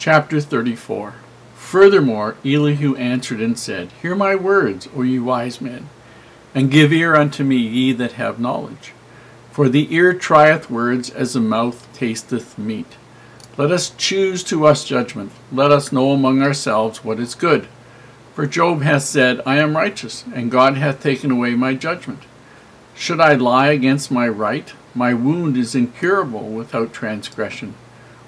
Chapter 34. Furthermore, Elihu answered and said, Hear my words, O ye wise men, and give ear unto me, ye that have knowledge. For the ear trieth words, as the mouth tasteth meat. Let us choose to us judgment. Let us know among ourselves what is good. For Job hath said, I am righteous, and God hath taken away my judgment. Should I lie against my right? My wound is incurable without transgression.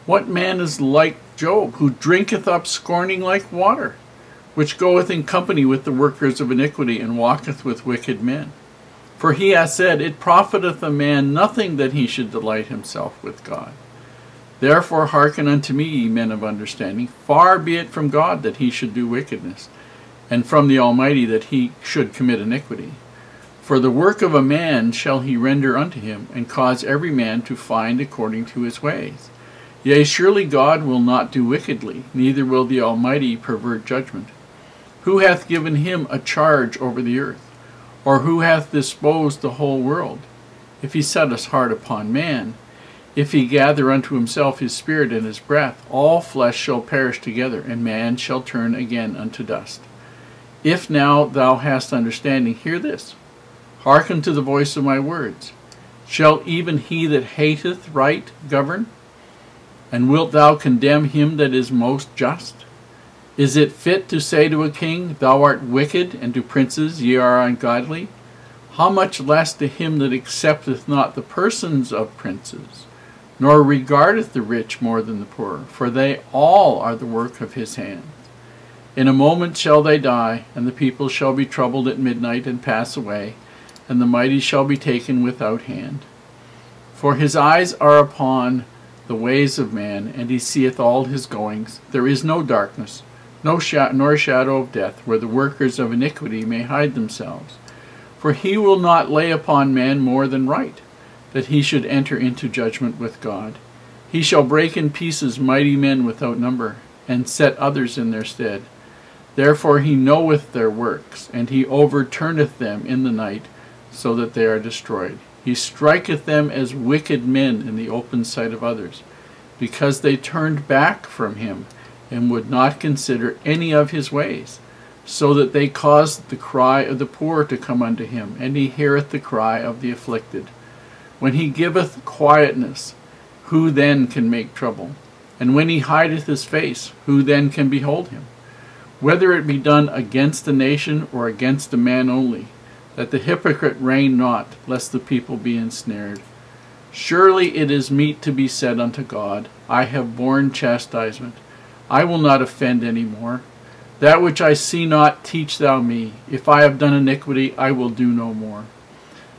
What man is like Job, who drinketh up scorning like water, which goeth in company with the workers of iniquity, and walketh with wicked men? For he hath said, It profiteth a man nothing that he should delight himself with God. Therefore hearken unto me, ye men of understanding. Far be it from God that he should do wickedness, and from the Almighty that he should commit iniquity. For the work of a man shall he render unto him, and cause every man to find according to his ways. Yea, surely God will not do wickedly, neither will the Almighty pervert judgment. Who hath given him a charge over the earth? Or who hath disposed the whole world? If he set his heart upon man, if he gather unto himself his spirit and his breath, all flesh shall perish together, and man shall turn again unto dust. If now thou hast understanding, hear this. Hearken to the voice of my words. Shall even he that hateth right govern? And wilt thou condemn him that is most just? Is it fit to say to a king, Thou art wicked, and to princes, Ye are ungodly? How much less to him that accepteth not the persons of princes, nor regardeth the rich more than the poor, for they all are the work of his hands. In a moment shall they die, and the people shall be troubled at midnight and pass away, and the mighty shall be taken without hand. For his eyes are upon the ways of man, and he seeth all his goings. There is no darkness, nor shadow of death, where the workers of iniquity may hide themselves. For he will not lay upon man more than right, that he should enter into judgment with God. He shall break in pieces mighty men without number, and set others in their stead. Therefore he knoweth their works, and he overturneth them in the night, so that they are destroyed. He striketh them as wicked men in the open sight of others, because they turned back from him, and would not consider any of his ways, so that they caused the cry of the poor to come unto him, and he heareth the cry of the afflicted. When he giveth quietness, who then can make trouble? And when he hideth his face, who then can behold him? Whether it be done against a nation or against a man only, that the hypocrite reign not, lest the people be ensnared. Surely it is meet to be said unto God, I have borne chastisement. I will not offend any more. That which I see not, teach thou me. If I have done iniquity, I will do no more.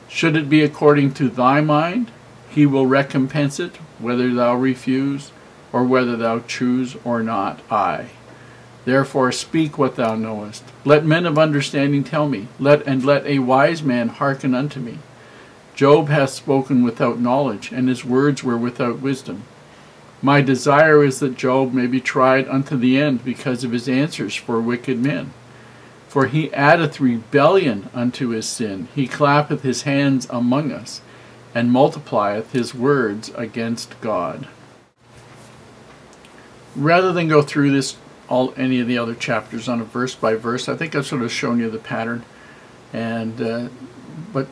Should it be according to thy mind, he will recompense it, whether thou refuse, or whether thou choose or not, I. Therefore speak what thou knowest. Let men of understanding tell me, let a wise man hearken unto me. Job hath spoken without knowledge, and his words were without wisdom. My desire is that Job may be tried unto the end because of his answers for wicked men. For he addeth rebellion unto his sin. He clappeth his hands among us, and multiplieth his words against God. Rather than go through this any of the other chapters on a verse by verse, I think I've sort of shown you the pattern, and but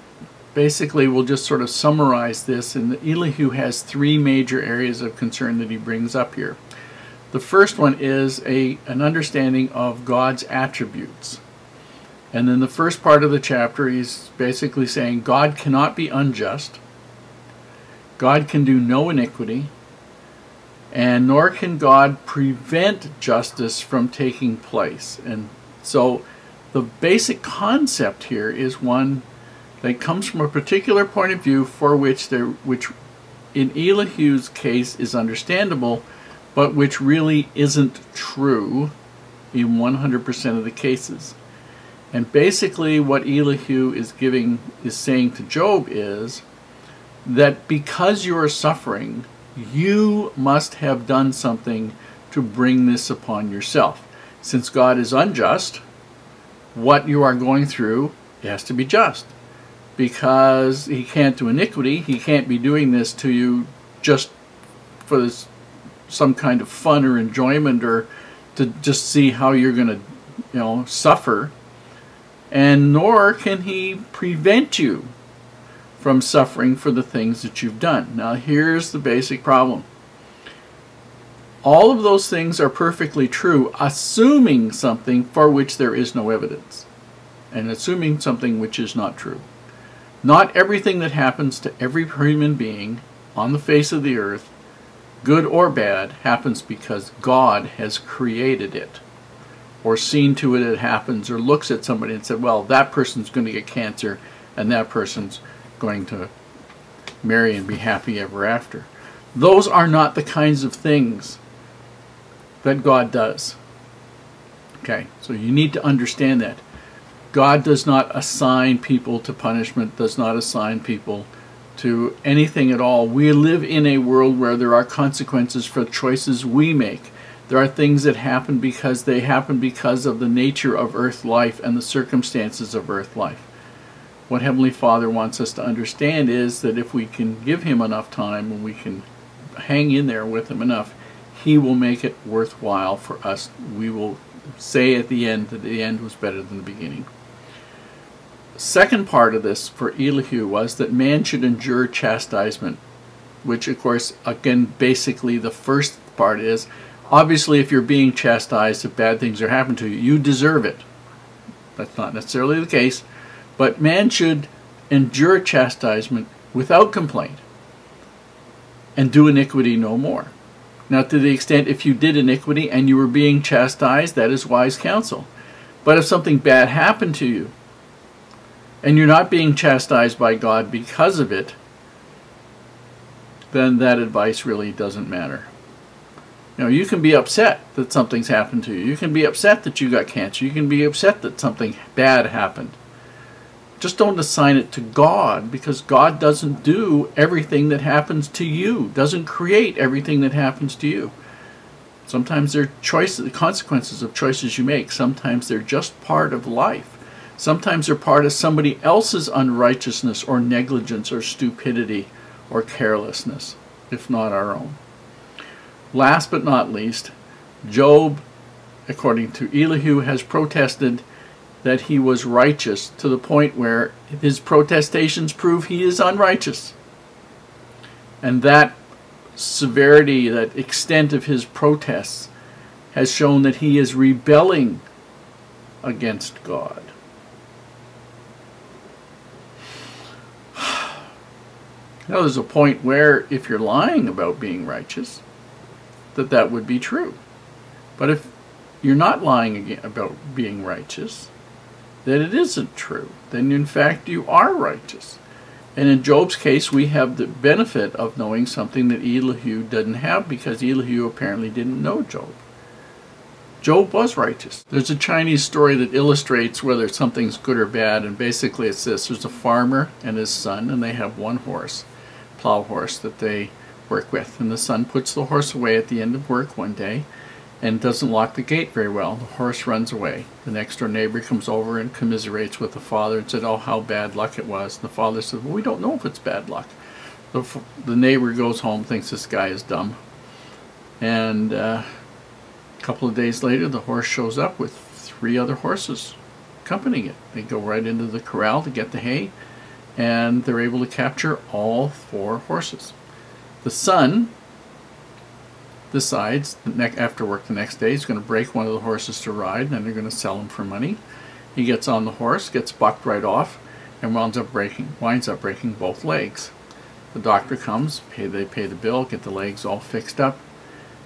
basically we'll just sort of summarize this. And Elihu has three major areas of concern that he brings up here. The first one is an understanding of God's attributes, and then the first part of the chapter he's basically saying God cannot be unjust, God can do no iniquity, and nor can God prevent justice from taking place. And so the basic concept here is one that comes from a particular point of view for which in Elihu's case is understandable, but which really isn't true in 100% of the cases. And basically what Elihu is saying to Job is that because you are suffering, you must have done something to bring this upon yourself. Since God is unjust, what you are going through has to be just. Because he can't do iniquity, he can't be doing this to you just for this some kind of fun or enjoyment, or to just see how you're going to, suffer. And nor can he prevent you from suffering for the things that you've done. Now here's the basic problem. All of those things are perfectly true, assuming something for which there is no evidence, and assuming something which is not true. Not everything that happens to every human being on the face of the earth, good or bad, happens because God has created it, or seen to it it happens, or looks at somebody and said, well, that person's going to get cancer, and that person's going to marry and be happy ever after. Those are not the kinds of things that God does. Okay, so you need to understand that. God does not assign people to punishment, does not assign people to anything at all. We live in a world where there are consequences for choices we make. There are things that happen because they happen because of the nature of earth life and the circumstances of earth life. What Heavenly Father wants us to understand is that if we can give Him enough time and we can hang in there with Him enough, He will make it worthwhile for us. We will say at the end that the end was better than the beginning. The second part of this for Elihu was that man should endure chastisement, which of course, again, basically the first part is, obviously if you're being chastised, if bad things are happening to you, you deserve it. That's not necessarily the case, but man should endure chastisement without complaint and do iniquity no more. Now, to the extent if you did iniquity and you were being chastised, that is wise counsel. But if something bad happened to you and you're not being chastised by God because of it, then that advice really doesn't matter. You can be upset that something's happened to you. You can be upset that you got cancer. You can be upset that something bad happened. Just don't assign it to God, because God doesn't do everything that happens to you, doesn't create everything that happens to you. Sometimes they're choices, the consequences of choices you make. Sometimes they're just part of life. Sometimes they're part of somebody else's unrighteousness or negligence or stupidity or carelessness, if not our own. Last but not least, Job, according to Elihu, has protested that he was righteous to the point where his protestations prove he is unrighteous. And that severity, that extent of his protests has shown that he is rebelling against God. Now there's a point where if you're lying about being righteous, that would be true. But if you're not lying about being righteous, that it isn't true. Then in fact you are righteous. And in Job's case, we have the benefit of knowing something that Elihu didn't have, because Elihu apparently didn't know Job. Job was righteous. There's a Chinese story that illustrates whether something's good or bad, and basically it's this. There's a farmer and his son, and they have one horse, plow horse, that they work with. And the son puts the horse away at the end of work one day and doesn't lock the gate very well. The horse runs away. The next door neighbor comes over and commiserates with the father and said, oh, how bad luck it was. And the father said, well, we don't know if it's bad luck. The neighbor goes home, thinks this guy is dumb. And a couple of days later, the horse shows up with 3 other horses accompanying it. They go right into the corral to get the hay, and they're able to capture all 4 horses. The son decides after work the next day he's going to break one of the horses to ride, and then they're going to sell him for money. He gets on the horse, gets bucked right off, and winds up breaking both legs. The doctor comes, they pay the bill, get the legs all fixed up,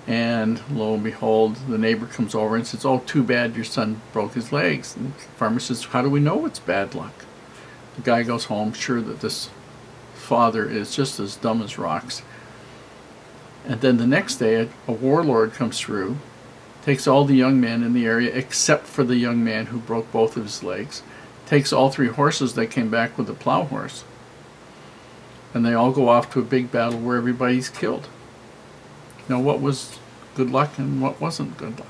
and lo and behold, the neighbor comes over and says, oh, too bad your son broke his legs. And the farmer says, how do we know it's bad luck? The guy goes home sure that this father is just as dumb as rocks. And then the next day, a warlord comes through, takes all the young men in the area except for the young man who broke both of his legs, takes all 3 horses that came back with the plow horse, and they all go off to a big battle where everybody's killed. Now, what was good luck and what wasn't good luck?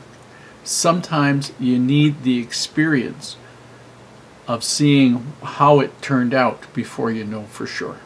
Sometimes you need the experience of seeing how it turned out before you know for sure.